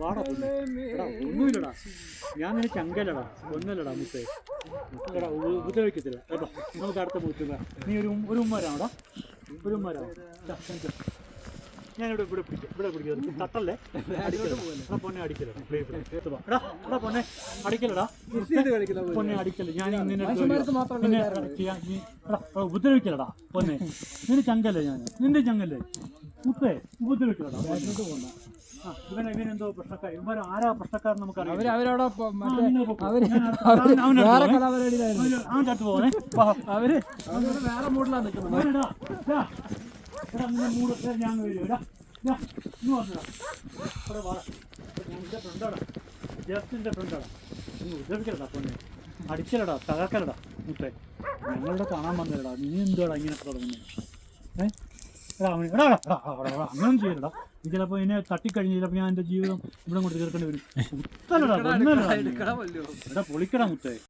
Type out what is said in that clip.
വാടാ ഒന്നുമില്ലടാ, ഞാൻ നിന്നെ ചങ്കലടാ, ഒന്നല്ലടാ മുത്തേ. എടാ ഉപദ്രവിക്കത്തില്ല കേട്ടോ. നമുക്ക് അടുത്ത മുത്തില്ല. നീ ഒരു ഉമ്മരാടാ, ഒരു ഉമ്മരാ. ഞാനിവിടെ പിടിക്കും തട്ടല്ലേ, പൊന്നെ അടിക്കലടാ, എടാ പൊന്നെ അടിക്കലടാ, പൊന്നെ അടിക്കല്. ഞാൻ ഉപദ്രവിക്കലടാ പൊന്നെ. നിന്റെ ചങ്കല്ലേ ഞാൻ, നിന്റെ ചങ്കല്ലേ മുത്തേ, ഉപദ്രവിക്കലടാ. ഇവനെന്തോ പ്രശ്നക്കാർ, ഇവന്മാർ ആരാ പ്രശ്നക്കാരൻ നമുക്കറിയാം. അവര് വേറെ മൂഡിലാണ് നിൽക്കുന്നത്. ഞാൻ വരും, ജസ്റ്റിന്റെ ഫ്രണ്ടാടാ. നീ ഉപദ്രവിക്കലടാ പൊന്നെ, അടിക്കലടാ, തകർക്കലടാ മുത്തേ. ഞങ്ങളുടെ കാണാൻ വന്നല്ലടാ, നീ എന്തുവാടാ ഇങ്ങനെ തുടങ്ങുന്നത്? അങ്ങനെ ചെയ്യലടാ. നീ ചിലപ്പോൾ എന്നെ തട്ടിക്കഴിഞ്ഞ് ചിലപ്പോൾ ഞാൻ എൻ്റെ ജീവിതം ഇവിടെ കൊണ്ട് തീർക്കേണ്ടി വരും. പൊളിക്കടാ മുത്തേ.